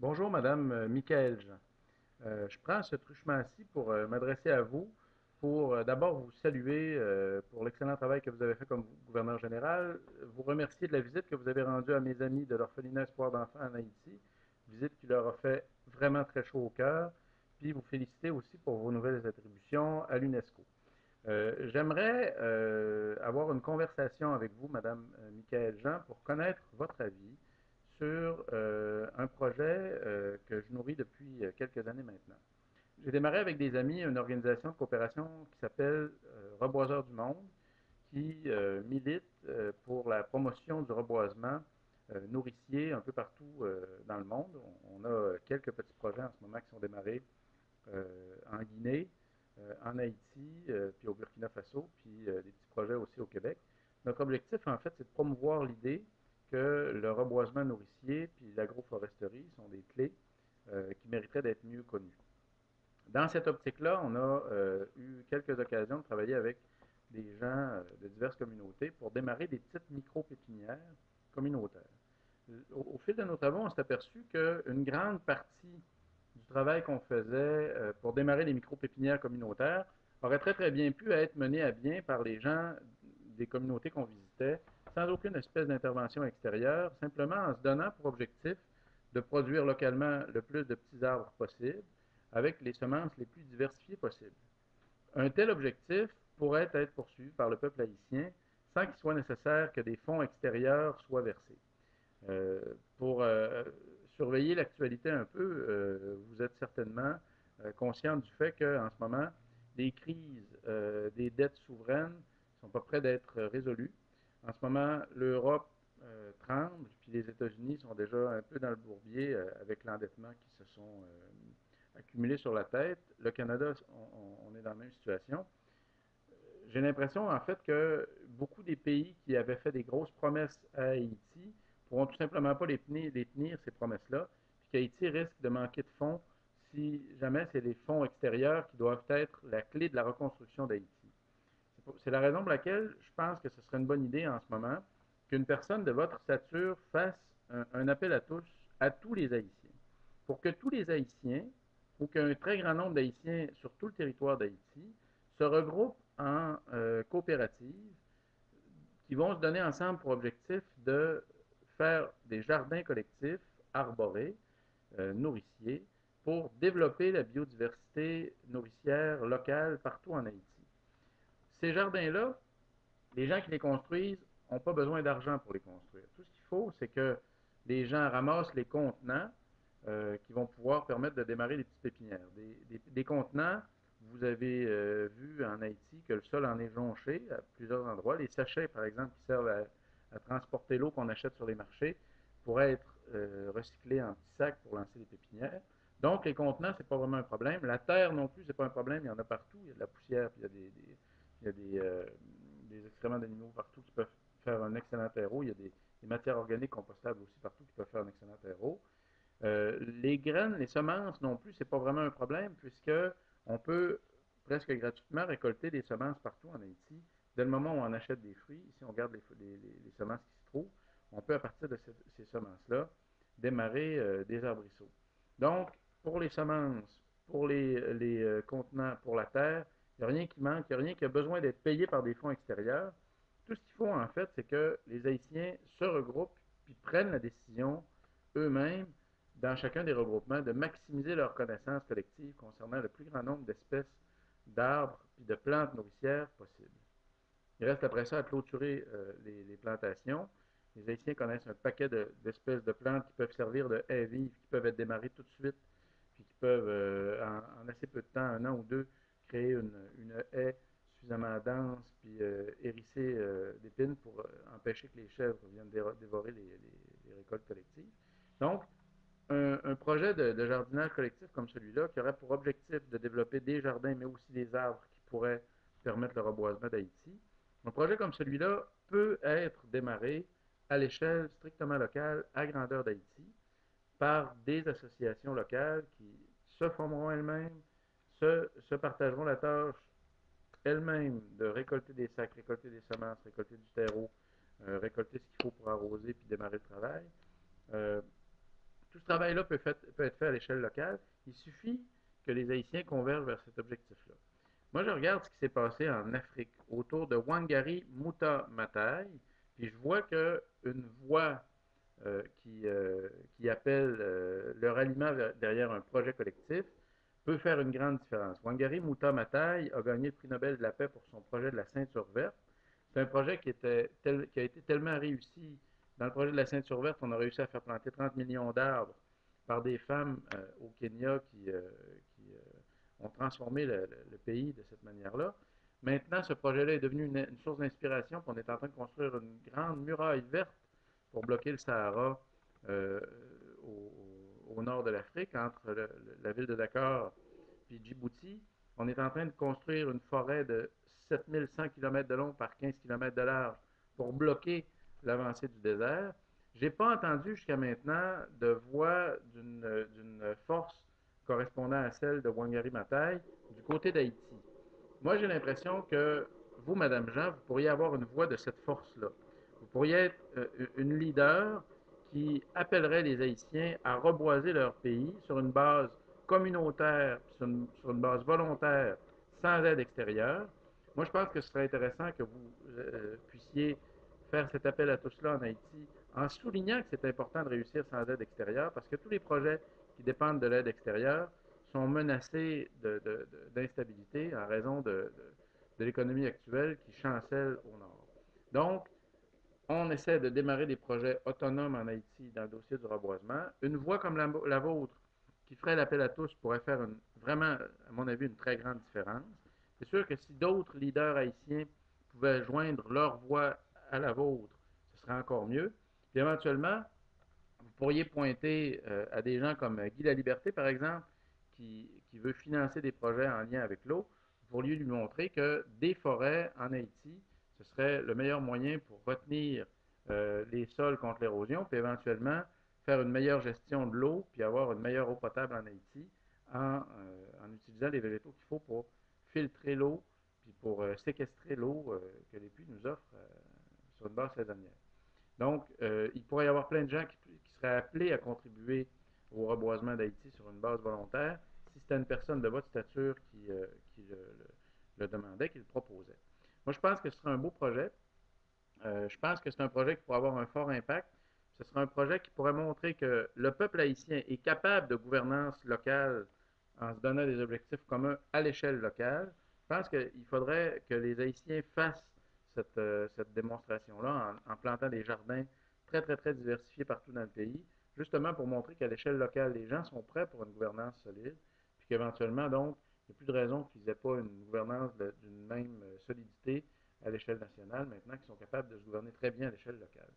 Bonjour, Madame Michael Jean. Je prends ce truchement-ci pour m'adresser à vous, pour d'abord vous saluer pour l'excellent travail que vous avez fait comme gouverneur général, vous remercier de la visite que vous avez rendue à mes amis de l'orphelinat Espoir d'enfants en Haïti, visite qui leur a fait vraiment très chaud au cœur, puis vous féliciter aussi pour vos nouvelles attributions à l'UNESCO. J'aimerais avoir une conversation avec vous, Madame Michael Jean, pour connaître votre avis sur un projet que je nourris depuis quelques années maintenant. J'ai démarré avec des amis une organisation de coopération qui s'appelle Reboiseurs du Monde, qui milite pour la promotion du reboisement nourricier un peu partout dans le monde. On a quelques petits projets en ce moment qui sont démarrés en Guinée, en Haïti, puis au Burkina Faso, puis des petits projets aussi au Québec. Notre objectif, en fait, c'est de promouvoir l'idée que le reboisement nourricier puis l'agroforesterie sont des clés qui mériteraient d'être mieux connues. Dans cette optique-là, on a eu quelques occasions de travailler avec des gens de diverses communautés pour démarrer des petites micro-pépinières communautaires. Au fil de nos travaux, on s'est aperçu qu'une grande partie du travail qu'on faisait pour démarrer les micro-pépinières communautaires aurait très très bien pu être mené à bien par les gens des communautés qu'on visitait, sans aucune espèce d'intervention extérieure, simplement en se donnant pour objectif de produire localement le plus de petits arbres possible, avec les semences les plus diversifiées possibles. Un tel objectif pourrait être poursuivi par le peuple haïtien sans qu'il soit nécessaire que des fonds extérieurs soient versés. Euh, pour surveiller l'actualité un peu, vous êtes certainement conscient du fait qu'en ce moment, les crises des dettes souveraines ne sont pas près d'être résolues. En ce moment, l'Europe tremble, puis les États-Unis sont déjà un peu dans le bourbier avec l'endettement qui se sont accumulés sur la tête. Le Canada, on est dans la même situation. J'ai l'impression, en fait, que beaucoup des pays qui avaient fait des grosses promesses à Haïti pourront tout simplement pas les tenir ces promesses-là, puis qu'Haïti risque de manquer de fonds si jamais c'est les fonds extérieurs qui doivent être la clé de la reconstruction d'Haïti. C'est la raison pour laquelle je pense que ce serait une bonne idée en ce moment qu'une personne de votre stature fasse un appel à tous les Haïtiens, pour que tous les Haïtiens, ou qu'un très grand nombre d'Haïtiens sur tout le territoire d'Haïti, se regroupent en coopératives qui vont se donner ensemble pour objectif de faire des jardins collectifs arborés, nourriciers, pour développer la biodiversité nourricière locale partout en Haïti. Ces jardins-là, les gens qui les construisent n'ont pas besoin d'argent pour les construire. Tout ce qu'il faut, c'est que les gens ramassent les contenants qui vont pouvoir permettre de démarrer les petites pépinières. Des contenants, vous avez vu en Haïti que le sol en est jonché à plusieurs endroits. Les sachets, par exemple, qui servent à transporter l'eau qu'on achète sur les marchés, pourraient être recyclés en petits sacs pour lancer les pépinières. Donc, les contenants, ce n'est pas vraiment un problème. La terre non plus, ce n'est pas un problème. Il y en a partout. Il y a de la poussière, puis il y a des excréments d'animaux partout qui peuvent faire un excellent terreau. Il y a des matières organiques compostables aussi partout qui peuvent faire un excellent terreau. Les graines, les semences non plus, c'est pas vraiment un problème puisque on peut presque gratuitement récolter des semences partout en Haïti. Dès le moment où on achète des fruits, ici on garde les semences qui se trouvent, on peut à partir de ces semences-là démarrer des arbrisseaux. Donc, pour les semences, pour les contenants, pour la terre, il n'y a rien qui manque, il n'y a rien qui a besoin d'être payé par des fonds extérieurs. Tout ce qu'il faut en fait, c'est que les Haïtiens se regroupent puis prennent la décision eux-mêmes dans chacun des regroupements, de maximiser leurs connaissances collectives concernant le plus grand nombre d'espèces d'arbres et de plantes nourricières possibles. Il reste après ça à clôturer les plantations. Les Haïtiens connaissent un paquet d'espèces de plantes qui peuvent servir de haies vives, qui peuvent être démarrées tout de suite, puis qui peuvent, en assez peu de temps, un an ou deux, créer une haie suffisamment dense, puis hérisser d'épines pour empêcher que les chèvres viennent dévorer les récoltes collectives. Donc, un projet de jardinage collectif comme celui-là, qui aurait pour objectif de développer des jardins, mais aussi des arbres qui pourraient permettre le reboisement d'Haïti, un projet comme celui-là peut être démarré à l'échelle strictement locale, à grandeur d'Haïti, par des associations locales qui se formeront elles-mêmes, se partageront la tâche elles-mêmes de récolter des sacs, récolter des semences, récolter du terreau, récolter ce qu'il faut pour arroser puis démarrer le travail. Euh, Tout ce travail-là peut être fait à l'échelle locale. Il suffit que les Haïtiens convergent vers cet objectif-là. Moi, je regarde ce qui s'est passé en Afrique autour de Wangari Muta Matai, puis je vois qu'une voix qui appelle le ralliement derrière un projet collectif peut faire une grande différence. Wangari Muta Matai a gagné le prix Nobel de la paix pour son projet de la ceinture verte. C'est un projet qui a été tellement réussi. Dans le projet de la ceinture verte, on a réussi à faire planter 30 millions d'arbres par des femmes au Kenya qui ont transformé le pays de cette manière-là. Maintenant, ce projet-là est devenu une source d'inspiration. On est en train de construire une grande muraille verte pour bloquer le Sahara euh, au nord de l'Afrique, entre la ville de Dakar et Djibouti. On est en train de construire une forêt de 7100 km de long par 15 km de large pour bloquer l'avancée du désert. Je n'ai pas entendu jusqu'à maintenant de voix d'une force correspondant à celle de Wangari Maathai du côté d'Haïti. Moi, j'ai l'impression que vous, Madame Jean, vous pourriez avoir une voix de cette force-là. Vous pourriez être une leader qui appellerait les Haïtiens à reboiser leur pays sur une base communautaire, sur une base volontaire, sans aide extérieure. Moi, je pense que ce serait intéressant que vous puissiez faire cet appel à tout cela en Haïti, en soulignant que c'est important de réussir sans aide extérieure, parce que tous les projets qui dépendent de l'aide extérieure sont menacés d'instabilité en raison de l'économie actuelle qui chancelle au nord. Donc, on essaie de démarrer des projets autonomes en Haïti dans le dossier du reboisement. Une voie comme la vôtre, qui ferait l'appel à tous, pourrait faire vraiment, à mon avis, une très grande différence. C'est sûr que si d'autres leaders haïtiens pouvaient joindre leur voix à la vôtre, ce serait encore mieux. Puis éventuellement, vous pourriez pointer à des gens comme Guy Laliberté, par exemple, qui veut financer des projets en lien avec l'eau. Vous pourriez lui montrer que des forêts en Haïti, ce serait le meilleur moyen pour retenir les sols contre l'érosion, puis éventuellement faire une meilleure gestion de l'eau, puis avoir une meilleure eau potable en Haïti en utilisant les végétaux qu'il faut pour filtrer l'eau, puis pour séquestrer l'eau que les puits nous offrent sur une base saisonnière. Donc, il pourrait y avoir plein de gens qui seraient appelés à contribuer au reboisement d'Haïti sur une base volontaire si c'était une personne de votre stature qui le demandait, qui le proposait. Moi, je pense que ce serait un beau projet. Je pense que c'est un projet qui pourrait avoir un fort impact. Ce serait un projet qui pourrait montrer que le peuple haïtien est capable de gouvernance locale en se donnant des objectifs communs à l'échelle locale. Je pense qu'il faudrait que les Haïtiens fassent cette démonstration-là en plantant des jardins très, très, très diversifiés partout dans le pays, justement pour montrer qu'à l'échelle locale, les gens sont prêts pour une gouvernance solide, puis qu'éventuellement, donc, il n'y a plus de raison qu'ils n'aient pas une gouvernance d'une même solidité à l'échelle nationale, maintenant qu'ils sont capables de se gouverner très bien à l'échelle locale.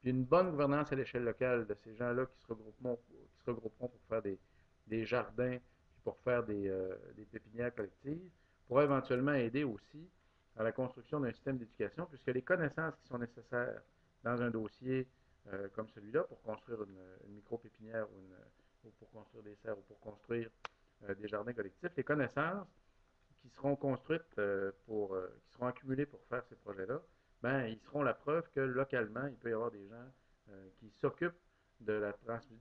Puis une bonne gouvernance à l'échelle locale de ces gens-là qui se regrouperont pour faire des jardins, puis pour faire des pépinières collectives, pourra éventuellement aider aussi à la construction d'un système d'éducation, puisque les connaissances qui sont nécessaires dans un dossier comme celui-là pour construire une micro-pépinière ou pour construire des serres ou pour construire des jardins collectifs, les connaissances qui seront construites qui seront accumulées pour faire ces projets-là, ben, ils seront la preuve que localement, il peut y avoir des gens qui s'occupent de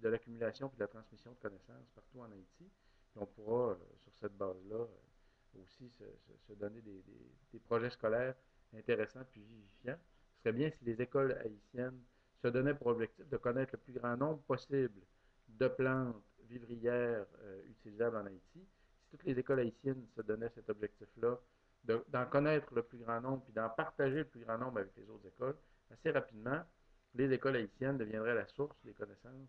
l'accumulation et de la transmission de connaissances partout en Haïti. Et on pourra, sur cette base-là, aussi se donner des projets scolaires intéressants puis vivifiants. Ce serait bien si les écoles haïtiennes se donnaient pour objectif de connaître le plus grand nombre possible de plantes vivrières utilisables en Haïti. Si toutes les écoles haïtiennes se donnaient cet objectif-là, d'en connaître le plus grand nombre puis d'en partager le plus grand nombre avec les autres écoles, assez rapidement, les écoles haïtiennes deviendraient la source des connaissances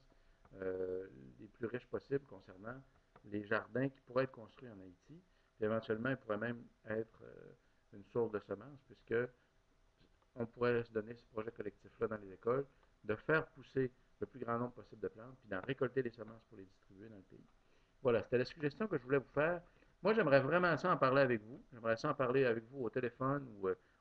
les plus riches possibles concernant les jardins qui pourraient être construits en Haïti. Puis éventuellement, ils pourraient même être une source de semences, puisque on pourrait se donner ce projet collectif-là dans les écoles, de faire pousser le plus grand nombre possible de plantes, puis d'en récolter les semences pour les distribuer dans le pays. Voilà, c'était la suggestion que je voulais vous faire. Moi, j'aimerais vraiment ça en parler avec vous. J'aimerais ça en parler avec vous au téléphone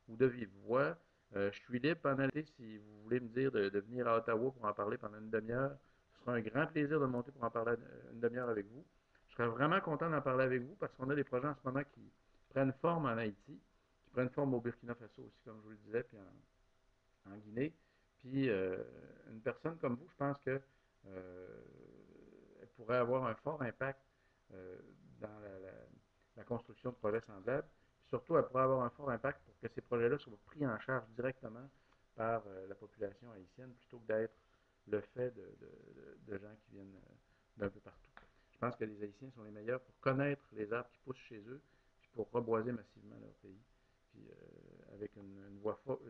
ou de vive voix. Je suis libre pendant l'été si vous voulez me dire de venir à Ottawa pour en parler pendant une demi-heure. Ce sera un grand plaisir de monter pour en parler une demi-heure avec vous. Je serais vraiment content d'en parler avec vous parce qu'on a des projets en ce moment qui prennent forme en Haïti, qui prennent forme au Burkina Faso aussi, comme je vous le disais, puis en Guinée. Puis une personne comme vous, je pense que pourrait avoir un fort impact dans la construction de projets semblables. Puis surtout, elle pourrait avoir un fort impact pour que ces projets-là soient pris en charge directement par la population haïtienne plutôt que d'être le fait de gens qui viennent d'un peu partout. Je pense que les Haïtiens sont les meilleurs pour connaître les arbres qui poussent chez eux, puis pour reboiser massivement leur pays, puis avec une voix forte,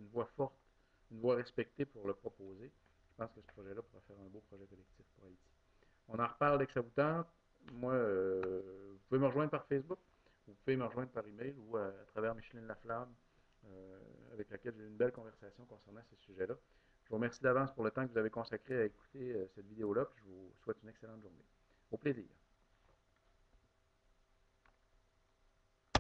une voix respectée pour le proposer. Je pense que ce projet-là pourrait faire un beau projet collectif pour Haïti. On en reparle dès que ça vous tente. Moi, vous pouvez me rejoindre par Facebook, vous pouvez me rejoindre par email ou à travers Micheline Laflamme, avec laquelle j'ai eu une belle conversation concernant ces sujets-là. Je vous remercie d'avance pour le temps que vous avez consacré à écouter cette vidéo-là, puis je vous souhaite une excellente journée. Au plaisir.